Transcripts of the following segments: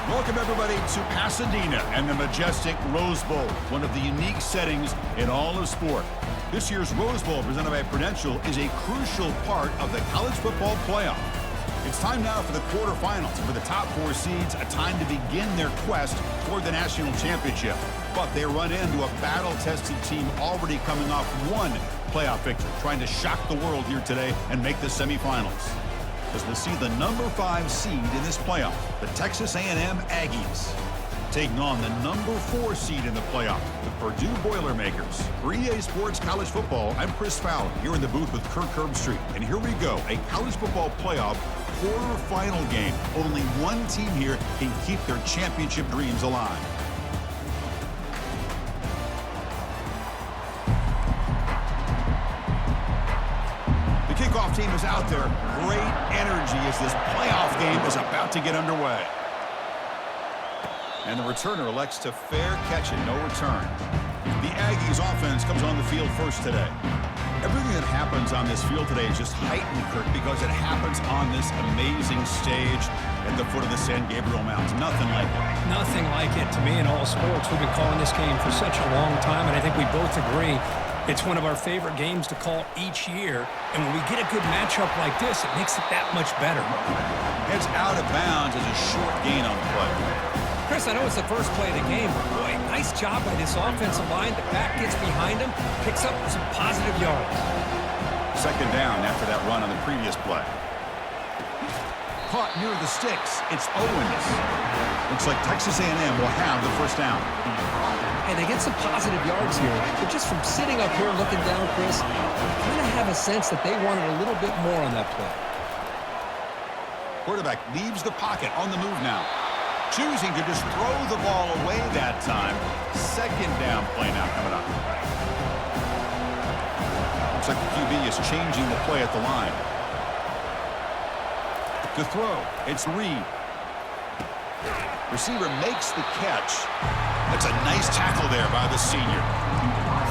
Welcome, everybody, to Pasadena and the majestic Rose Bowl, one of the unique settings in all of sport. This year's Rose Bowl, presented by Prudential, is a crucial part of the college football playoff. It's time now for the quarterfinals. For the top four seeds, a time to begin their quest toward the national championship. But they run into a battle-tested team already coming off one playoff victory, trying to shock the world here today and make the semifinals. As we'll see the number 5 seed in this playoff, the Texas A&M Aggies, taking on the number 4 seed in the playoff, the Purdue Boilermakers. For EA Sports College Football, I'm Chris Fowler, here in the booth with Kirk Herbstreit. And here we go, a college football playoff quarterfinal game. Only one team here can keep their championship dreams alive. Kickoff team is out there. Great energy as this playoff game is about to get underway. And the returner elects to fair catch it, no return. The Aggies offense comes on the field first today. Everything that happens on this field today is just heightened, Kirk, because it happens on this amazing stage at the foot of the San Gabriel Mountains. Nothing like it. Nothing like it to me in all sports. We've been calling this game for such a long time, and I think we both agree it's one of our favorite games to call each year. And when we get a good matchup like this, it makes it that much better. It's out of bounds as a short gain on the play. Chris, I know it's the first play of the game, but boy, nice job by this offensive line. The back gets behind him, picks up some positive yards. Second down after that run on the previous play. Caught near the sticks. It's Owens. Looks like Texas A&M will have the first down. And they get some positive yards here, but just from sitting up here looking down, Chris, I kind of have a sense that they wanted a little bit more on that play. Quarterback leaves the pocket on the move now. Choosing to just throw the ball away that time. Second down play now coming up. Looks like the QB is changing the play at the line. To throw, it's Reed. Receiver makes the catch. That's a nice tackle there by the senior.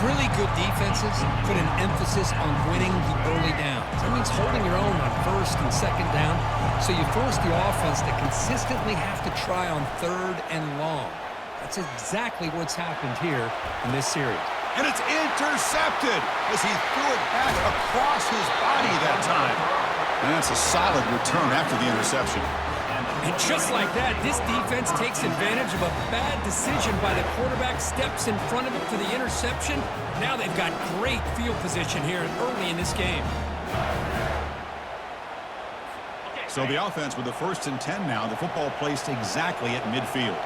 Really good defenses put an emphasis on winning the early downs. That means holding your own on first and second down, so you force the offense to consistently have to try on third and long. That's exactly what's happened here in this series. And it's intercepted as he threw it back across his body that time. And that's a solid return after the interception. And just like that, this defense takes advantage of a bad decision by the quarterback, steps in front of it for the interception. Now they've got great field position here early in this game. So the offense with the 1st and 10 now, the football placed exactly at midfield.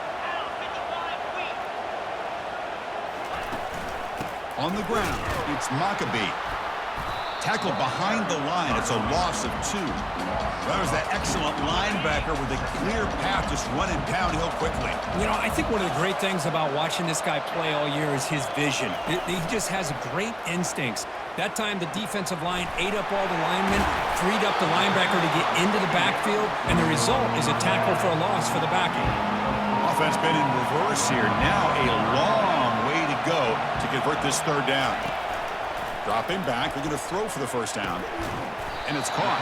On the ground, it's Maccabee. Tackled behind the line. It's a loss of 2. That was that excellent linebacker with a clear path just running downhill quickly. You know, I think one of the great things about watching this guy play all year is his vision. He just has great instincts. That time, the defensive line ate up all the linemen, freed up the linebacker to get into the backfield, and the result is a tackle for a loss for the backing. Offense been in reverse here. Now a long way to go to convert this third down. Dropping back, they're going to throw for the first down. And it's caught.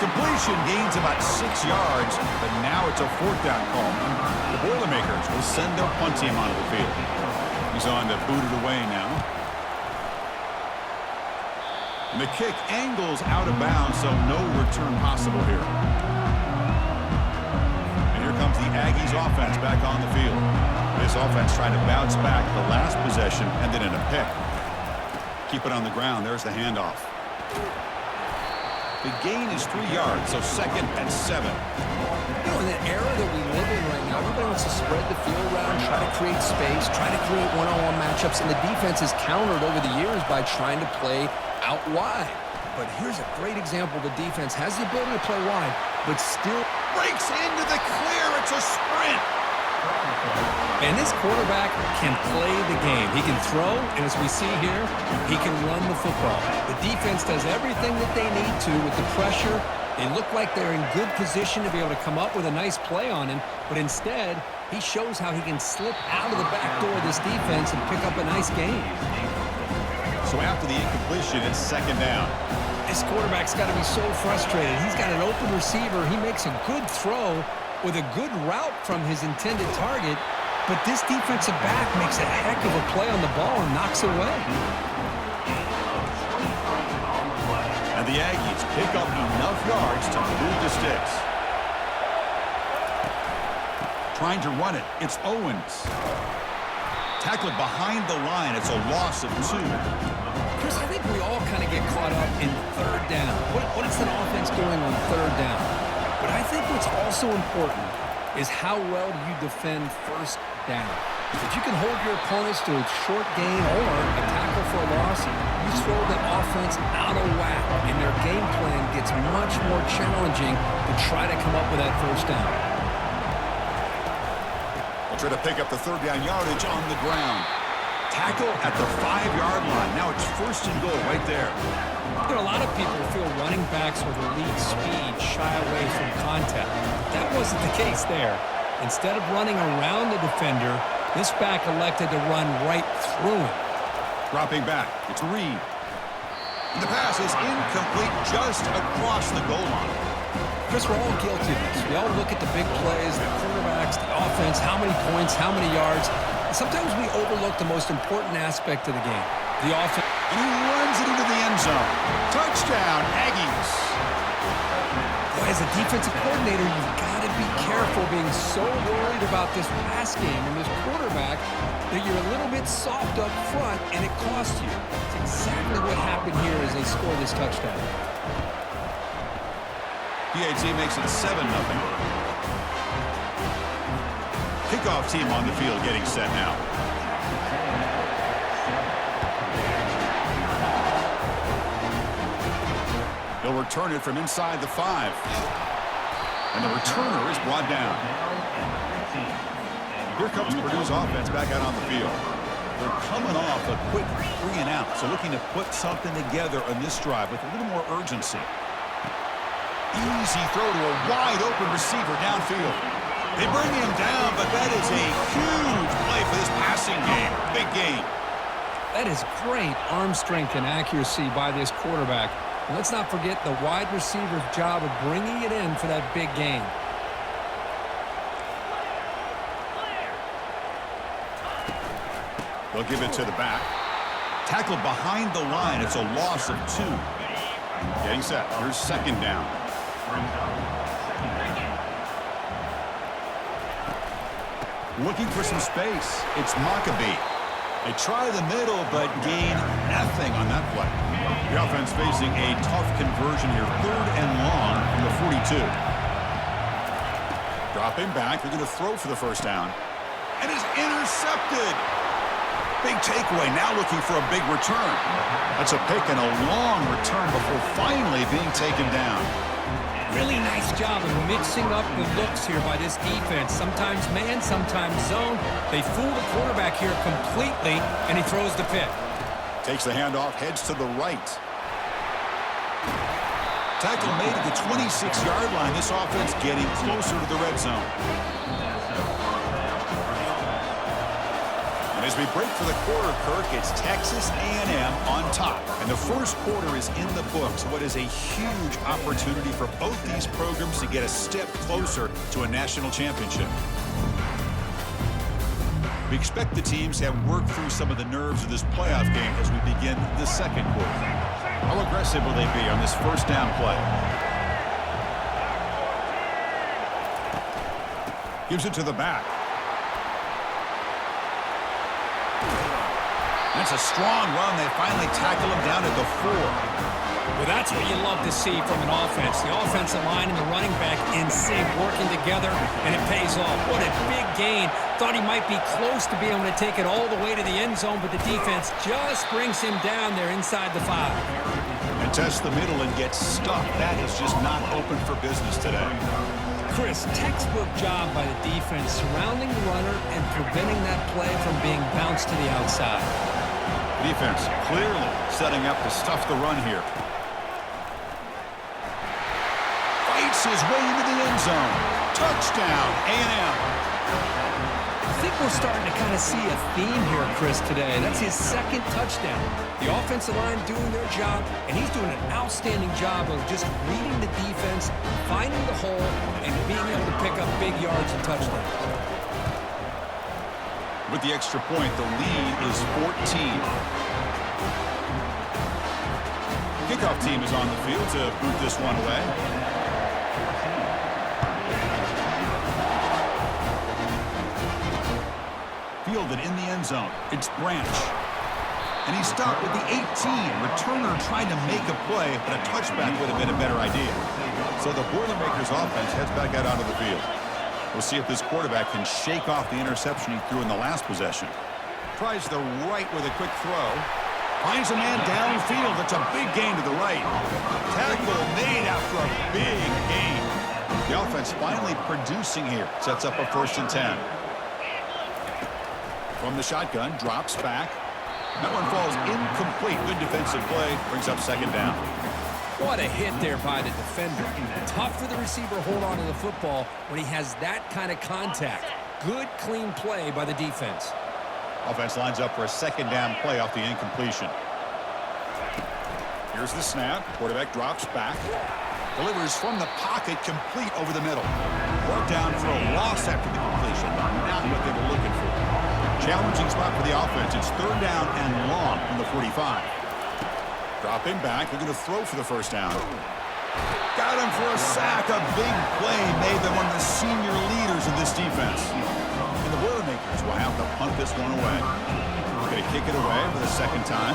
Completion gains about 6 yards, but now it's a 4th down call. The Boilermakers will send their punt team onto the field. He's on to boot it away now. And the kick angles out of bounds, so no return possible here. And here comes the Aggies offense back on the field. This offense trying to bounce back the last possession, ended in a pick. Keep it on the ground. There's the handoff. The gain is 3 yards, so 2nd and 7. You know, in the era that we live in right now, everybody wants to spread the field around, try to create space, try to create one-on-one matchups, and the defense is countered over the years by trying to play out wide. But here's a great example. The defense has the ability to play wide, but still Breaks into the clear. It's a sprint. And this quarterback can play the game. He can throw, and as we see here, he can run the football. The defense does everything that they need to with the pressure. They look like they're in good position to be able to come up with a nice play on him, but instead, he shows how he can slip out of the back door of this defense and pick up a nice gain. So after the incompletion, it's 2nd down. This quarterback's got to be so frustrated. He's got an open receiver. He makes a good throw, with a good route from his intended target, but this defensive back makes a heck of a play on the ball and knocks it away. And the Aggies pick up enough yards to move the sticks. Trying to run it, it's Owens. Tackled behind the line, it's a loss of 2. Chris, I think we all kind of get caught up in third down. What is an offense doing on third down? But I think what's also important is how well do you defend first down. If you can hold your opponents to a short gain or a tackle for a loss, you throw the offense out of whack, and their game plan gets much more challenging to try to come up with that first down. They'll try to pick up the third down yardage on the ground. Tackle at the 5-yard line. Now it's first and goal right there. There are a lot of people who feel running backs with elite speed shy away from contact. That wasn't the case there. Instead of running around the defender, this back elected to run right through him. Dropping back, it's Reed. And the pass is incomplete just across the goal line. Chris, we're all guilty of this. We all look at the big plays, the quarterbacks, the offense, how many points, how many yards. And sometimes we overlook the most important aspect of the game, the offense. And he runs it into the end zone. Touchdown, Aggies. Boy, as a defensive coordinator, you've got to be careful being so worried about this pass game and this quarterback that you're a little bit soft up front and it costs you. It's exactly what happened here as they score this touchdown. PAT makes it 7-0. Kickoff team on the field getting set now. They'll return it from inside the 5. And the returner is brought down. Here comes Purdue's offense back out on the field. They're coming off a quick 3-and-out, so looking to put something together on this drive with a little more urgency. Easy throw to a wide-open receiver downfield. They bring him down, but that is a huge play for this passing game. Big game. That is great arm strength and accuracy by this quarterback. And let's not forget the wide receiver's job of bringing it in for that big gain. They'll give it to the back. Tackled behind the line. It's a loss of 2. Getting set. Here's second down. Looking for some space. It's Maccabee. They try the middle, but gain nothing on that play. The offense facing a tough conversion here. 3rd and long from the 42. Dropping back. They're going to throw for the first down. And is intercepted. Big takeaway. Now looking for a big return. That's a pick and a long return before finally being taken down. Really nice job of mixing up the looks here by this defense. Sometimes man, sometimes zone. They fool the quarterback here completely, and he throws the pick. Takes the handoff, heads to the right. Tackle made at the 26-yard line. This offense getting closer to the red zone. And as we break for the quarter, Kirk, it's Texas A&M on top. And the first quarter is in the books. What is a huge opportunity for both these programs to get a step closer to a national championship. We expect the teams to have worked through some of the nerves of this playoff game as we begin the second quarter. How aggressive will they be on this first down play? Gives it to the back. That's a strong run. They finally tackle him down at the 4. Well, that's what you love to see from an offense. The offensive line and the running back in sync, working together, and it pays off. What a big gain. Thought he might be close to being able to take it all the way to the end zone, but the defense just brings him down there inside the 5. And tests the middle and gets stuck. That is just not open for business today. Chris, textbook job by the defense, surrounding the runner and preventing that play from being bounced to the outside. Defense clearly setting up to stuff the run here. Fights his way into the end zone. Touchdown, A&M. think we're starting to kind of see a theme here, Chris, today. That's his second touchdown. The offensive line doing their job, and he's doing an outstanding job of just reading the defense, finding the hole, and being able to pick up big yards and touchdowns. With the extra point, the lead is 14. Kickoff team is on the field to boot this one away. Fielded in the end zone. It's Branch. And he stopped with the 18. Returner trying to make a play, but a touchback would have been a better idea. So the Boilermakers offense heads back out onto the field. We'll see if this quarterback can shake off the interception he threw in the last possession. Tries the right with a quick throw. Finds a man downfield. It's a big gain to the right. Tackle made after a big gain. The offense finally producing here. Sets up a 1st and 10. From the shotgun, drops back. That one falls incomplete. Good defensive play. Brings up 2nd down. What a hit there by the defender. Tough for the receiver to hold on to the football when he has that kind of contact. Good, clean play by the defense. Offense lines up for a 2nd down play off the incompletion. Here's the snap. Quarterback drops back. Delivers from the pocket, complete over the middle. Brought down for a loss after the completion. Not what they were looking for. Challenging spot for the offense. It's 3rd down and long from the 45. Dropping back. They're going to throw for the 1st down. Got him for a sack. A big play made them one of the senior leaders of this defense. And the Boilermakers will have to punt this one away. We're going to kick it away for the 2nd time.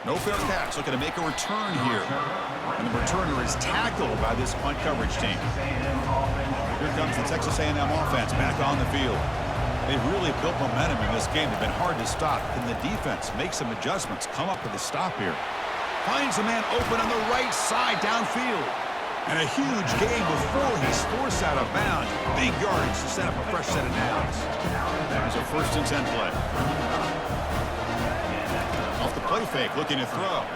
No fair catch. Looking to make a return here. And the returner is tackled by this punt coverage team. Here comes the Texas A&M offense back on the field. They've really built momentum in this game. They've been hard to stop. Can the defense make some adjustments? Come up with a stop here. Finds a man open on the right side downfield. And a huge gain before he's forced out of bounds. Big yardage to set up a fresh set of downs. There's a 1st and 10 play. Off the play fake, looking to throw.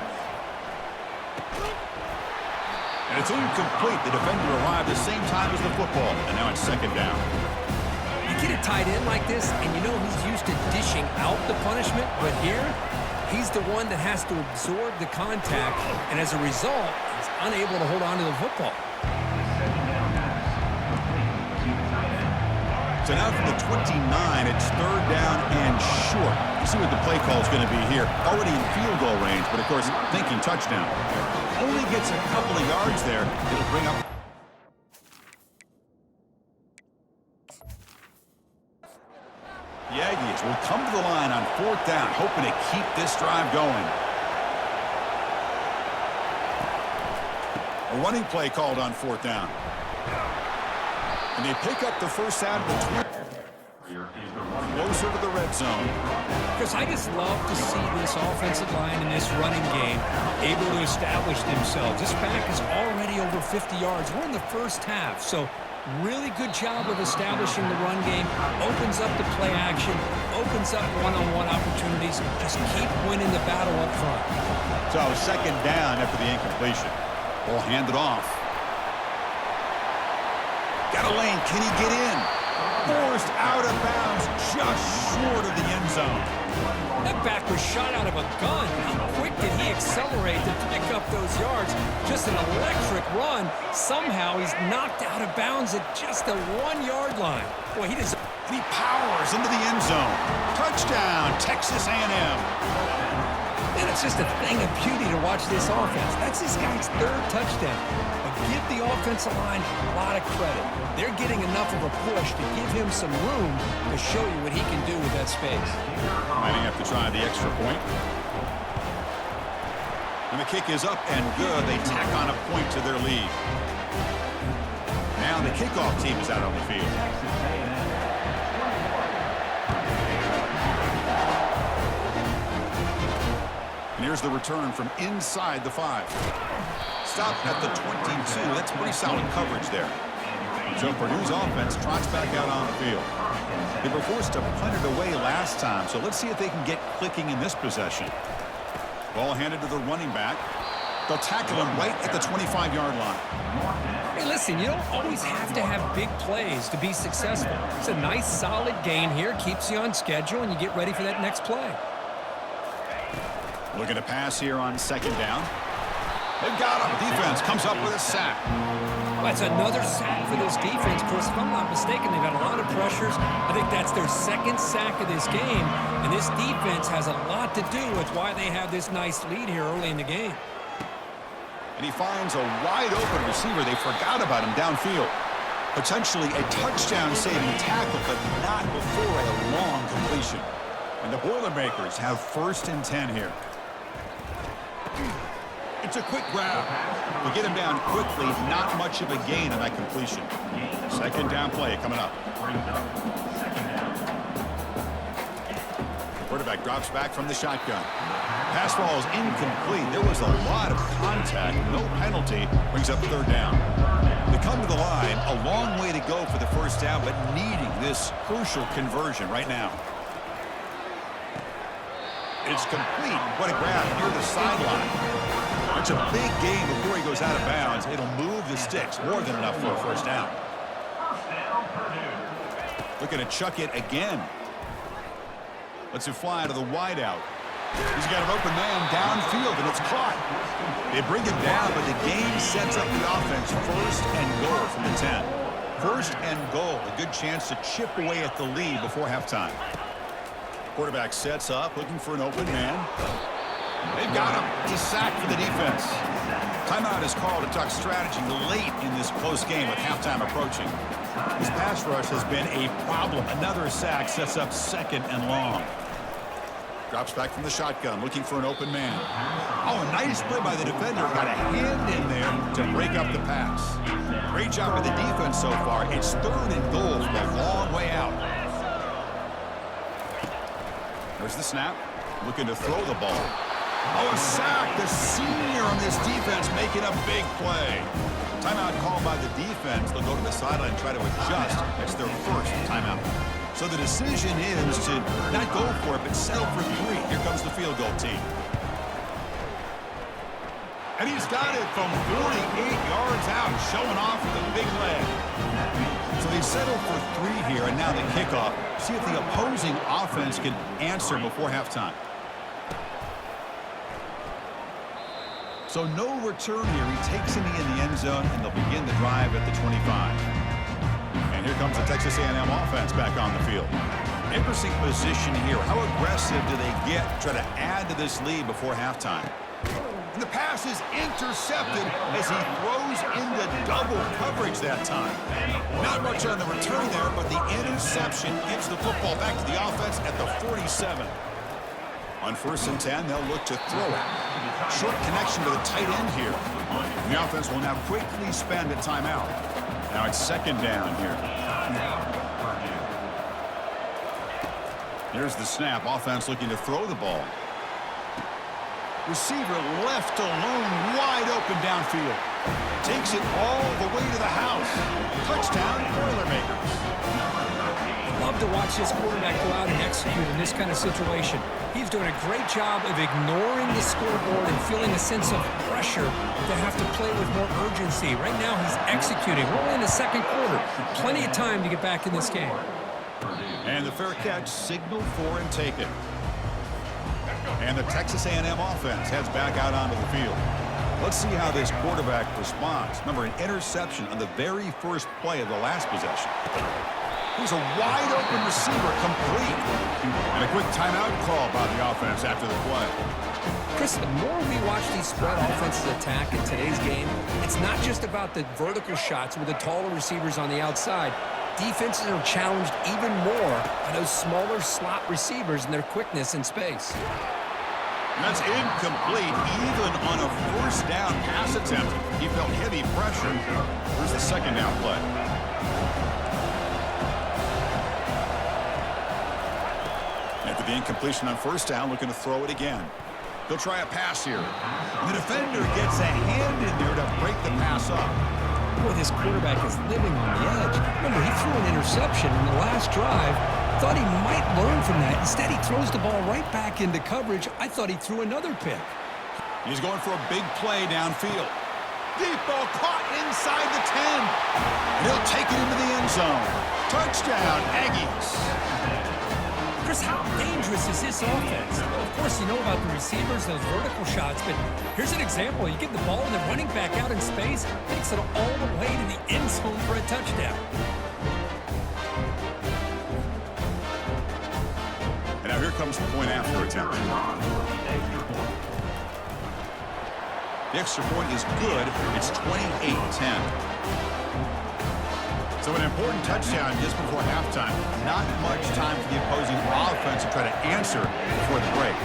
And it's incomplete. The defender arrived the same time as the football. And now it's 2nd down. You get a tight end like this, and you know he's used to dishing out the punishment, but here, he's the one that has to absorb the contact, and as a result, he's unable to hold on to the football. So now from the 29, it's 3rd down and short. You see what the play call is going to be here. Already in field goal range, but of course, thinking touchdown. Only gets a couple of yards there. It'll bring up. The Aggies will come to the line on 4th down, hoping to keep this drive going. A running play called on 4th down. And they pick up the 1st out of the 20. Closer to the red zone. Because I just love to see this offensive line in this running game able to establish themselves. This back is already over 50 yards. We're in the 1st half, so really good job of establishing the run game. Opens up the play action, opens up one-on-one opportunities. Just keep winning the battle up front. So 2nd down after the incompletion. Ball handed off. Got a lane. Can he get in? Forced out of bounds just short of the end zone. That back was shot out of a gun. How quick did he accelerate to pick up those yards? Just an electric run. Somehow he's knocked out of bounds at just the 1-yard line. Boy, he just... He powers into the end zone. Touchdown, Texas A&M. And it's just a thing of beauty to watch this offense. That's this guy's 3rd touchdown. But give the offensive line a lot of credit. They're getting enough of a push to give him some room to show you what he can do with that space. Might have to try the extra point. And the kick is up and good. They tack on a point to their lead. Now the kickoff team is out on the field. And here's the return from inside the 5. Stop at the 22. That's pretty solid coverage there. So Purdue's offense trots back out on the field. They were forced to punt it away last time, so let's see if they can get clicking in this possession. Ball handed to the running back. They'll tackle him right at the 25-yard line. Hey, listen, you don't always have to have big plays to be successful. It's a nice, solid gain here, keeps you on schedule, and you get ready for that next play. Looking to pass here on second down. They've got him. Defense comes up with a sack. Well, that's another sack for this defense, Chris. If I'm not mistaken, they've got a lot of pressures. I think that's their second sack of this game, and this defense has a lot to do with why they have this nice lead here early in the game. And he finds a wide-open receiver. They forgot about him downfield. Potentially a touchdown-saving tackle, but not before a long completion. And the Boilermakers have 1st and 10 here. It's a quick grab. To get him down quickly, not much of a gain on that completion. Second down play coming up. The quarterback drops back from the shotgun. Pass ball is incomplete. There was a lot of contact. No penalty. Brings up 3rd down. They come to the line. A long way to go for the 1st down, but needing this crucial conversion right now. It's complete. What a grab near the sideline. It's a big gain before he goes out of bounds. It'll move the sticks. More than enough for a 1st down. Looking to chuck it again. Lets it fly to the wideout. He's got an open man downfield, and it's caught. They bring him down, but the gain sets up the offense. 1st and goal from the 10. 1st and goal. A good chance to chip away at the lead before halftime. Quarterback sets up, looking for an open man. They've got him. It's a sack for the defense. Timeout is called to talk strategy late in this close game with halftime approaching. This pass rush has been a problem. Another sack sets up 2nd and long. Drops back from the shotgun, looking for an open man. Oh, a nice play by the defender. Got a hand in there to break up the pass. Great job by the defense so far. It's 3rd and goal from a long way out. There's the snap. Looking to throw the ball. Oh, a sack. The senior on this defense making a big play. Timeout called by the defense. They'll go to the sideline and try to adjust. It's their 1st timeout. So the decision is to not go for it, but settle for 3. Here comes the field goal team. And he's got it from 48 yards out, showing off with a big leg. So they settle for 3 here, and now the kickoff. See if the opposing offense can answer before halftime. So no return here. He takes a knee in the end zone, and they'll begin the drive at the 25. And here comes the Texas A&M offense back on the field. Interesting position here. How aggressive do they get to try to add to this lead before halftime? And the pass is intercepted as he throws into double coverage that time. Not much on the return there, but the interception gives the football back to the offense at the 47. On 1st and 10, they'll look to throw it. Short connection to the tight end here. And the offense will now quickly spend a timeout. Now it's 2nd down here. Here's the snap. Offense looking to throw the ball. Receiver left alone, wide open downfield. Takes it all the way to the house. Touchdown, Boilermakers. Love to watch this quarterback go out and execute in this kind of situation. He's doing a great job of ignoring the scoreboard and feeling a sense of pressure to have to play with more urgency. Right now, he's executing. We're in the 2nd quarter. Plenty of time to get back in this game. And the fair catch signaled for and taken. And the Texas A&M offense heads back out onto the field. Let's see how this quarterback responds. Remember, an interception on the very 1st play of the last possession. Here's a wide-open receiver, complete. And a quick timeout call by the offense after the play. Chris, the more we watch these spread offenses attack in today's game, it's not just about the vertical shots with the taller receivers on the outside. Defenses are challenged even more by those smaller slot receivers and their quickness in space. And that's incomplete, even on a 1st down pass attempt. He felt heavy pressure. Here's the 2nd down play. After the incompletion on 1st down, looking to throw it again. He'll try a pass here. And the defender gets a hand in there to break the pass up. Boy, this quarterback is living on the edge. Remember, he threw an interception in the last drive. Thought he might learn from that. Instead, he throws the ball right back into coverage. I thought he threw another pick. He's going for a big play downfield. Deep ball caught inside the 10. And he'll take it into the end zone. Touchdown, Aggies. Chris, how dangerous is this offense? Of course, you know about the receivers, those vertical shots, but here's an example. You give the ball and the running back out in space, takes it all the way to the end zone for a touchdown. And now here comes the point after attempt. The extra point is good. It's 28-10. So an important touchdown just before halftime. Not much time for the opposing offense to try to answer before the break.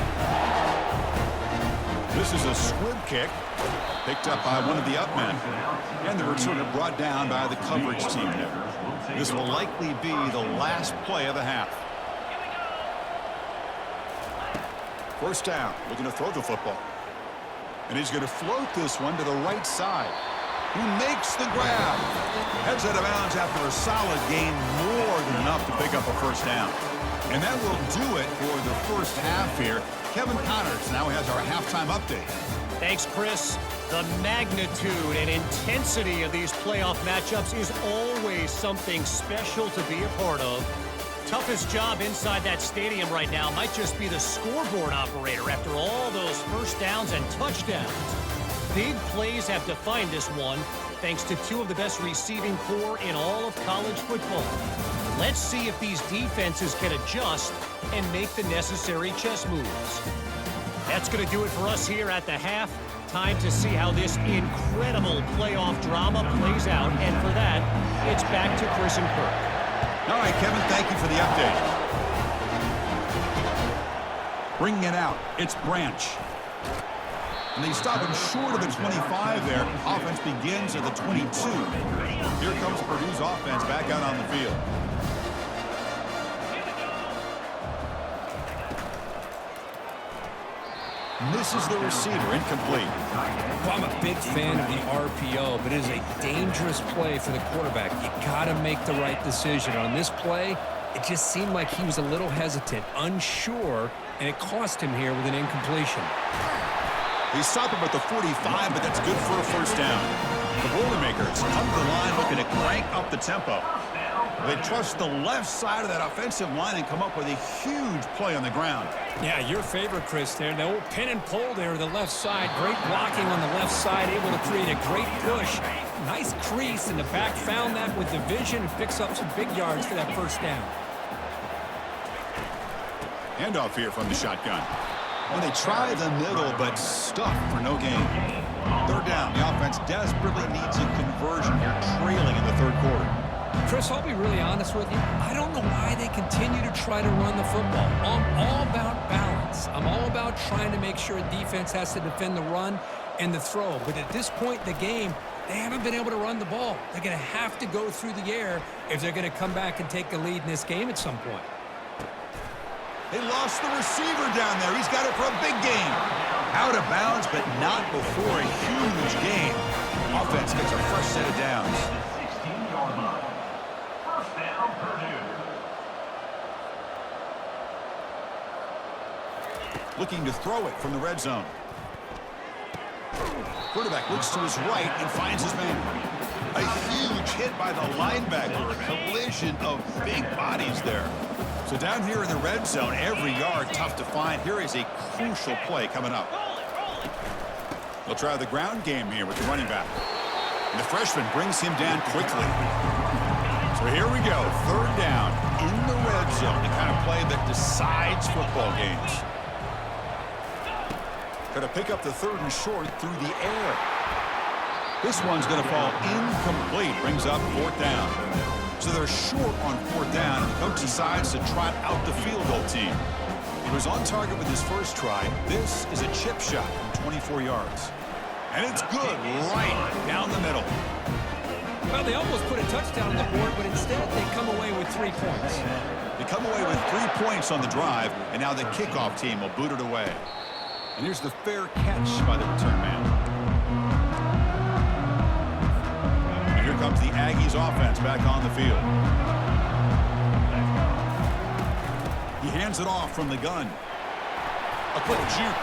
This is a squib kick picked up by one of the up men. And the returner brought down by the coverage team there. This will likely be the last play of the half. First down, looking to throw the football. And he's going to float this one to the right side. Who makes the grab? Heads out of bounds after a solid gain, more than enough to pick up a first down. And that will do it for the first half here. Kevin Connors now has our halftime update. Thanks, Chris. The magnitude and intensity of these playoff matchups is always something special to be a part of. Toughest job inside that stadium right now might just be the scoreboard operator after all those first downs and touchdowns. Big plays have defined this one, thanks to two of the best receiving corps in all of college football. Let's see if these defenses can adjust and make the necessary chess moves. That's going to do it for us here at the half. Time to see how this incredible playoff drama plays out, and for that, it's back to Chris and Kirk. All right, Kevin, thank you for the update. Bringing it out, it's Branch. And they stop him short of the 25 there. Offense begins at the 22. Here comes Purdue's offense back out on the field. Misses the receiver, incomplete. Well, I'm a big fan of the RPO, but it is a dangerous play for the quarterback. You got to make the right decision. On this play, it just seemed like he was a little hesitant, unsure, and it cost him here with an incompletion. He stopped him at the 45, but that's good for a first down. The Boilermakers come to the line looking to crank up the tempo. They trust the left side of that offensive line and come up with a huge play on the ground. Yeah, your favorite, Chris, there. The old pin and pull there, the left side. Great blocking on the left side, able to create a great push. Nice crease, and the back found that with the vision and picks up some big yards for that first down. Handoff here from the shotgun. Well, they try the middle, but stuck for no gain. Third down, the offense desperately needs a conversion here, trailing in the third quarter. Chris, I'll be really honest with you. I don't know why they continue to try to run the football. I'm all about balance. I'm all about trying to make sure a defense has to defend the run and the throw. But at this point in the game, they haven't been able to run the ball. They're going to have to go through the air if they're going to come back and take a lead in this game at some point. They lost the receiver down there. He's got it for a big gain. Out of bounds, but not before a huge gain. Offense gets a fresh set of downs. Looking to throw it from the red zone. Quarterback looks to his right and finds his man. A huge hit by the linebacker. A collision of big bodies there. So down here in the red zone, every yard tough to find. Here is a crucial play coming up. They'll try the ground game here with the running back. And the freshman brings him down quickly. So here we go. Third down in the red zone. The kind of play that decides football games. Got to pick up the third and short through the air. This one's going to fall incomplete. Brings up fourth down. So they're short on fourth down, and the coach decides to trot out the field goal team. He was on target with his first try. This is a chip shot from 24 yards. And it's good right down the middle. Well, they almost put a touchdown on the board, but instead they come away with 3 points. They come away with 3 points on the drive, and now the kickoff team will boot it away. And here's the fair catch by the return man. Here comes the Aggies offense back on the field. He hands it off from the gun. A quick juke.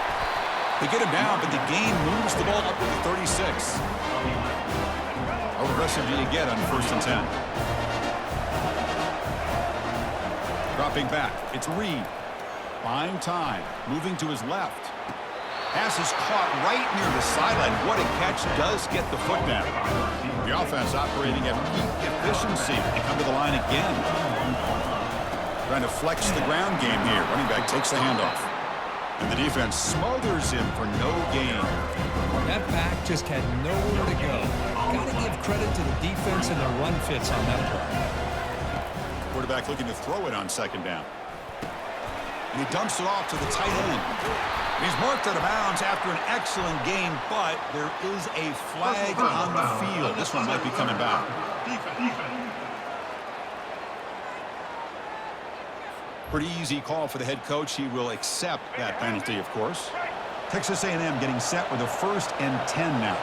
They get him down, but the gain moves the ball up to the 36. How aggressive do you get on 1st and 10? Dropping back, it's Reed. Buying time, moving to his left. Pass is caught right near the sideline. What a catch, does get the foot down. The offense operating at peak efficiency. They come to the line again. Trying to flex the ground game here. Running back takes the handoff. And the defense smothers him for no gain. That back just had nowhere to go. Got to give credit to the defense and the run fits on that play. Quarterback looking to throw it on 2nd down. And he dumps it off to the tight end. He's marked out of bounds after an excellent game, but there is a flag on the field. This one might be coming back. Pretty easy call for the head coach. He will accept that penalty, of course. Texas A&M getting set with a 1st and 10 now.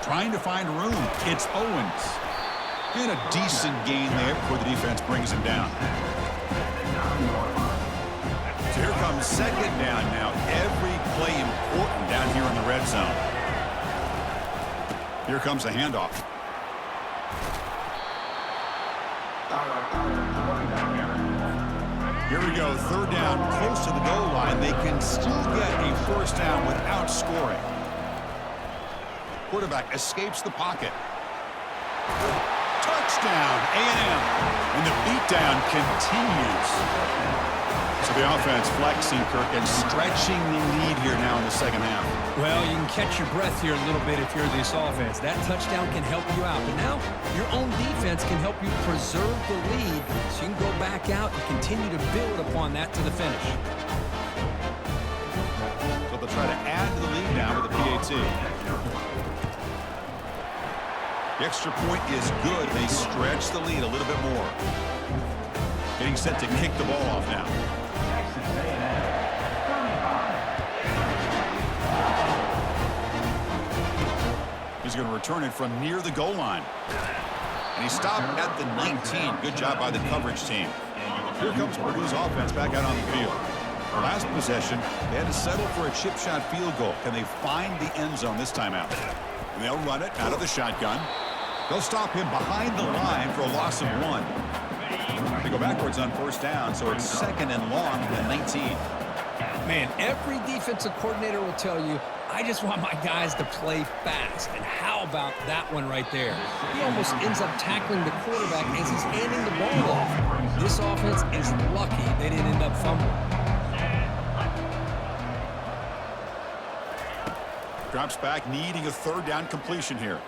Trying to find room. It's Owens. And a decent gain there before the defense brings him down. So here comes 2nd down now. Every play important down here in the red zone. Here comes a handoff. Here we go. 3rd down, close to the goal line. They can still get a 1st down without scoring. Quarterback escapes the pocket. Touchdown, A&M. And the beatdown continues. So the offense flexing, Kirk, and stretching the lead here now in the 2nd half. Well, you can catch your breath here a little bit if you're this offense. That touchdown can help you out. But now your own defense can help you preserve the lead so you can go back out and continue to build upon that to the finish. So they'll try to add to the lead now with the PAT. The extra point is good. They stretch the lead a little bit more. Getting set to kick the ball off now. He's going to return it from near the goal line. And he stopped at the 19. Good job by the coverage team. Here comes Purdue's offense back out on the field. The last possession, they had to settle for a chip shot field goal. Can they find the end zone this time out? And they'll run it out of the shotgun. They'll stop him behind the line for a loss of 1. They go backwards on 1st down, so it's 2nd and long at 19. Man, every defensive coordinator will tell you, I just want my guys to play fast. And how about that one right there? He almost ends up tackling the quarterback as he's handing the ball off. This offense is lucky they didn't end up fumbling. Drops back, needing a 3rd down completion here.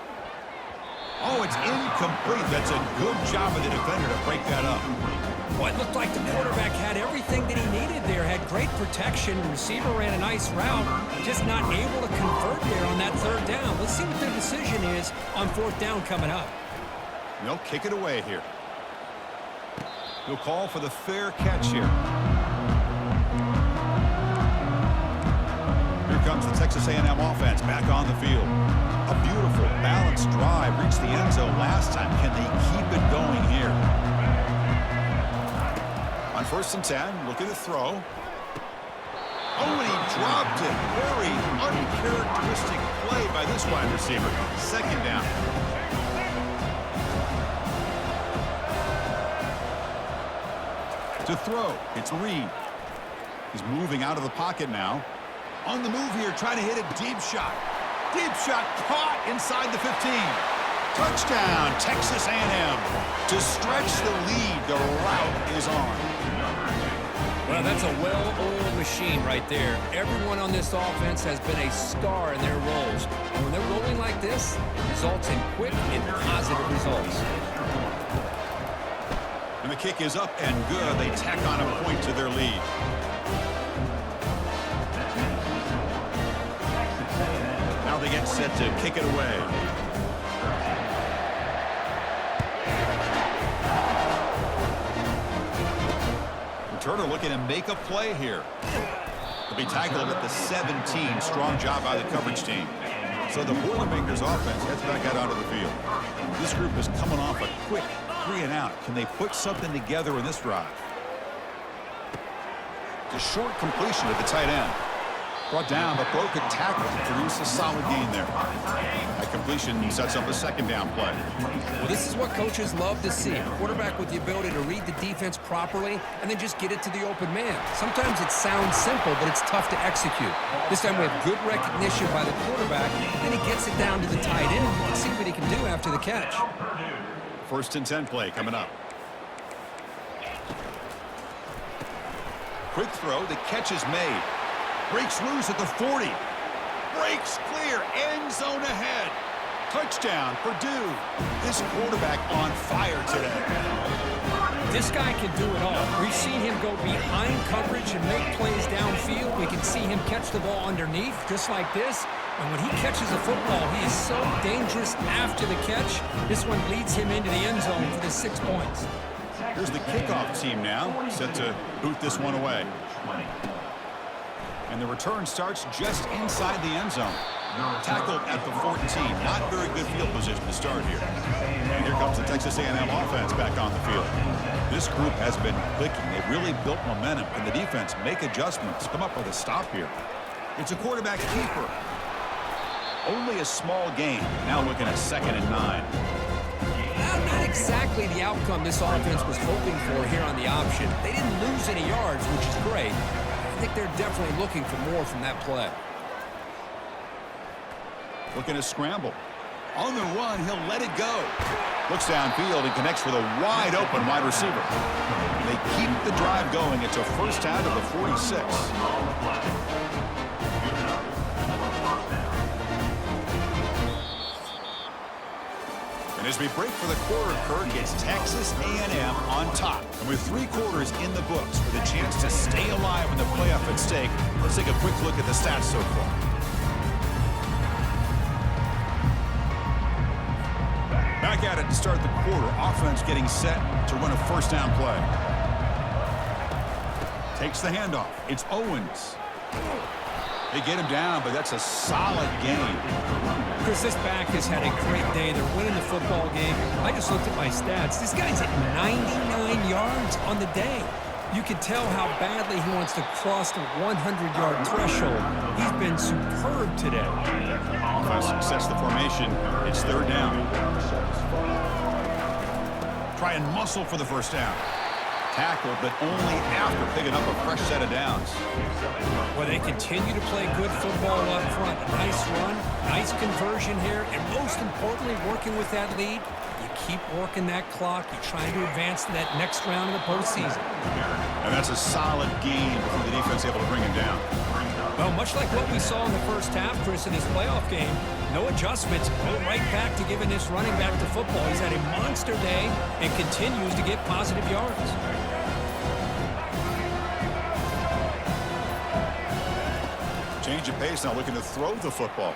Oh, it's incomplete. That's a good job of the defender to break that up. Well, it looked like the quarterback had everything that he needed there. Had great protection. The receiver ran a nice route. Just not able to convert there on that 3rd down. Let's see what their decision is on 4th down coming up. They'll kick it away here. He'll call for the fair catch here. Here comes the Texas A&M offense back on the field. A beautiful, balanced drive reached the end zone last time. Can they keep it going here? On 1st and 10, look at the throw. Oh, and he dropped it. Very uncharacteristic play by this wide receiver. 2nd down. To throw, it's Reed. He's moving out of the pocket now. On the move here, trying to hit a deep shot. Deep shot caught inside the 15. Touchdown, Texas A&M. To stretch the lead, the route is on. Well, that's a well-oiled machine right there. Everyone on this offense has been a star in their roles. And when they're rolling like this, it results in quick and positive results. And the kick is up and good. They tack on a point to their lead. Now they get set to kick it away. Turner looking to make a play here. He'll be tackled at the 17. Strong job by the coverage team. So the Boilermakers offense heads back out onto the field. This group is coming off a quick, 3 and out. Can they put something together in this drive? The short completion at the tight end. Brought down, but broke a tackle to produce a solid gain there. That completion sets up a second down play. Well, this is what coaches love to see. A quarterback with the ability to read the defense properly and then just get it to the open man. Sometimes it sounds simple, but it's tough to execute. This time we have good recognition by the quarterback, and he gets it down to the tight end. Let's see what he can do after the catch. 1st and 10 play coming up. Quick throw. The catch is made. Breaks loose at the 40. Breaks clear. End zone ahead. Touchdown, Purdue. This quarterback on fire today. This guy can do it all. We've seen him go behind coverage and make plays downfield. We can see him catch the ball underneath, just like this. And when he catches a football, he is so dangerous after the catch. This one leads him into the end zone for the 6 points. Here's the kickoff team now, set to boot this one away. And the return starts just inside the end zone. Tackled at the 14. Not very good field position to start here. And here comes the Texas A&M offense back on the field. This group has been clicking. They've really built momentum. Can the defense make adjustments? Come up with a stop here. It's a quarterback keeper. Only a small gain. Now looking at 2nd and 9. Not exactly the outcome this offense was hoping for here on the option. They didn't lose any yards, which is great. I think they're definitely looking for more from that play. Looking to scramble. On the run, he'll let it go. Looks downfield and connects with a wide-open wide receiver. They keep the drive going. It's a first down to the 46. And as we break for the quarter, Kirk, it's Texas A&M on top. And with 3 quarters in the books with a chance to stay alive in the playoff at stake, let's take a quick look at the stats so far. Back at it to start the quarter. Offense getting set to run a first down play. Takes the handoff. It's Owens. They get him down, but that's a solid game. Chris, this back has had a great day. They're winning the football game. I just looked at my stats. This guy's at 99 yards on the day. You can tell how badly he wants to cross the 100-yard threshold. He's been superb today. Offense sets the formation. It's 3rd down. Try and muscle for the first down. Tackled, but only after picking up a fresh set of downs. Well, they continue to play good football up front. A nice run, nice conversion here, and most importantly, working with that lead. You keep working that clock. You're trying to advance to that next round of the postseason. And that's a solid game before the defense able to bring him down. Well, much like what we saw in the first half, Chris, in this playoff game, no adjustments. Go right back to giving this running back to football. He's had a monster day and continues to get positive yards. Change of pace now, looking to throw the football.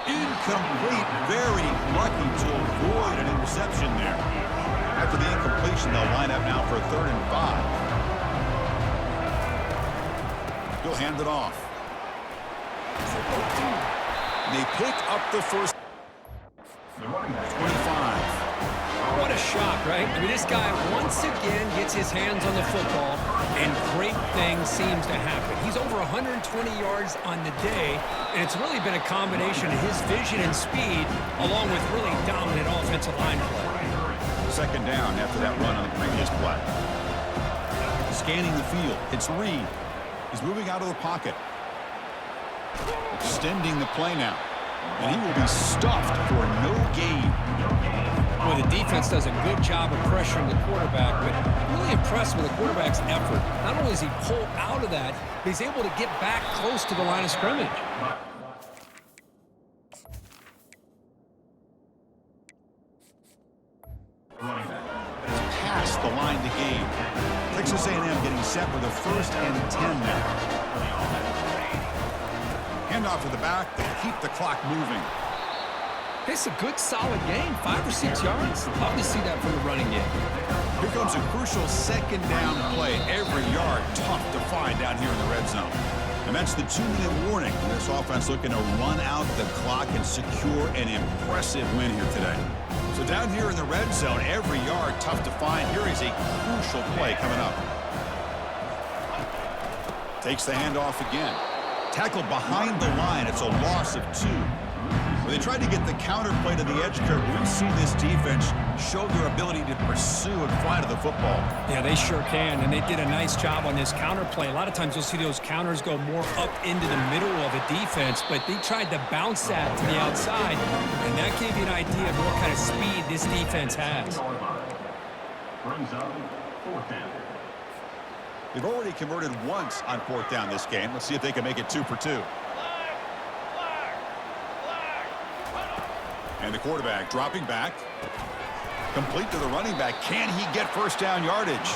Incomplete. Very lucky to avoid an interception there. After the incompletion, they'll line up now for a 3rd and 5. He'll hand it off. They pick up the first. 25. What a shock, right? I mean, this guy once again gets his hands on the football, and great things seems to happen. He's over 120 yards on the day, and it's really been a combination of his vision and speed, along with really dominant offensive line play. 2nd down after that run on the previous play. Scanning the field. It's Reed. He's moving out of the pocket. Extending the play now. And he will be stuffed for no gain. Well, the defense does a good job of pressuring the quarterback, but really impressed with the quarterback's effort. Not only does he pull out of that, but he's able to get back close to the line of scrimmage. Past the line to gain. Texas A&M getting set with a 1st and 10 now. Handoff to the back. They keep the clock moving. It's a good, solid game. 5 or 6 yards. Love to see that from the running game. Here comes a crucial 2nd down play. Every yard tough to find down here in the red zone. And that's the 2-minute warning. This offense looking to run out the clock and secure an impressive win here today. So down here in the red zone, every yard tough to find. Here is a crucial play coming up. Takes the handoff again. Tackled behind the line. It's a loss of 2. When they tried to get the counter play to the edge curve, we've seen this defense show their ability to pursue and fly to the football. Yeah, they sure can, and they did a nice job on this counter play. A lot of times you'll see those counters go more up into the middle of a defense, but they tried to bounce that to the outside, and that gave you an idea of what kind of speed this defense has. Brings up 4th down. They've already converted once on 4th down this game. Let's see if they can make it 2 for 2. And the quarterback dropping back. Complete to the running back. Can he get first down yardage?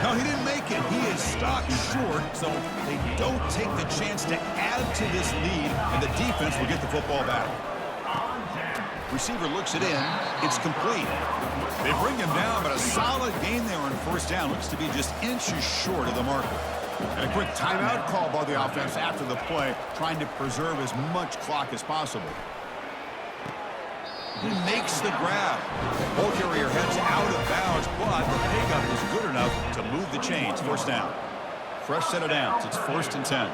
No, he didn't make it. He is stopped short, so they don't take the chance to add to this lead, and the defense will get the football back. Receiver looks it in. It's complete. They bring him down, but a solid gain there on first down. Looks to be just inches short of the marker. And a quick timeout call by the offense after the play, trying to preserve as much clock as possible. He makes the grab. Ball carrier heads out of bounds, but the pickup was good enough to move the chains. First down. Fresh set of downs. It's 1st and 10.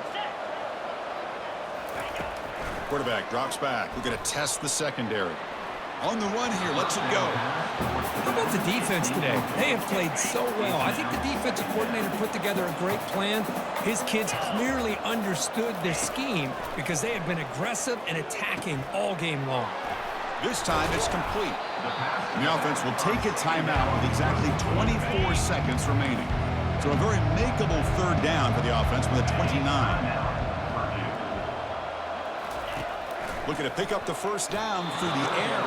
Quarterback drops back. We're going to test the secondary. On the run here, lets it go. How about the defense today? They have played so well. I think the defensive coordinator put together a great plan. His kids clearly understood their scheme because they have been aggressive and attacking all game long. This time it's complete. And the offense will take a timeout with exactly 24 seconds remaining. So a very makeable 3rd down for the offense with a 29. Looking to pick up the first down through the air.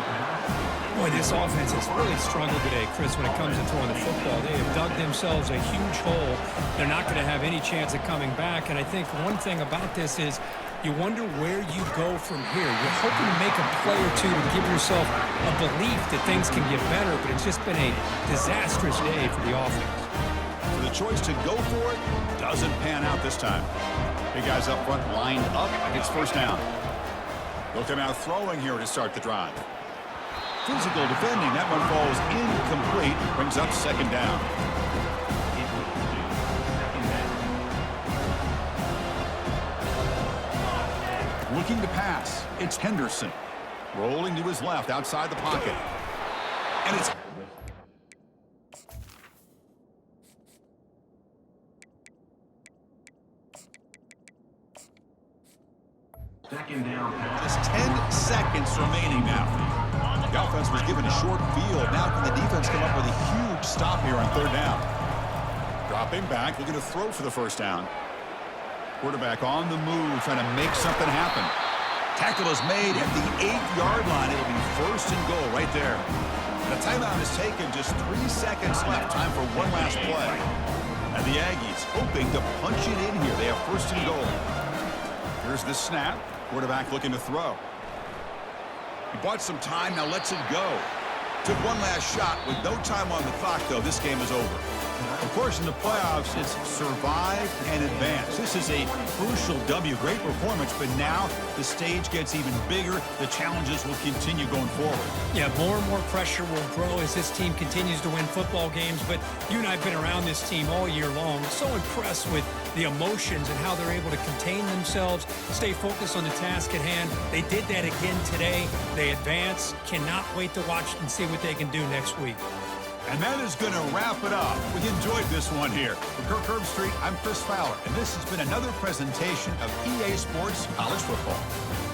Boy, this offense has really struggled today, Chris, when it comes to throwing the football. They have dug themselves a huge hole. They're not going to have any chance of coming back. And I think one thing about this is you wonder where you go from here. You're hoping to make a play or two to give yourself a belief that things can get better, but it's just been a disastrous day for the offense. So the choice to go for it doesn't pan out this time. Big guys up front lined up. It's first down. They'll come out throwing here to start the drive. Physical defending. That one falls incomplete. Brings up 2nd down. Looking to pass. It's Henderson. Rolling to his left outside the pocket. And it's... Second down. Just 10 seconds remaining now. The offense was given a short field. Now can the defense come up with a huge stop here on 3rd down? Dropping back, looking to throw for the first down. Quarterback on the move, trying to make something happen. Tackle is made at the 8-yard line. It'll be 1st and goal right there. And a timeout is taken. Just 3 seconds left. Time for one last play. And the Aggies hoping to punch it in here. They have 1st and goal. Here's the snap. Quarterback looking to throw. He bought some time, now lets it go. Took one last shot. With no time on the clock, though, this game is over. Of course, in the playoffs, it's survive and advance. This is a crucial W. Great performance, but now the stage gets even bigger. The challenges will continue going forward. Yeah, more and more pressure will grow as this team continues to win football games, but you and I have been around this team all year long. So impressed with the emotions and how they're able to contain themselves, stay focused on the task at hand. They did that again today. They advance. Cannot wait to watch and see what they can do next week. And that is going to wrap it up. We enjoyed this one here. For Kirk Herbstreit, I'm Chris Fowler, and this has been another presentation of EA Sports College Football.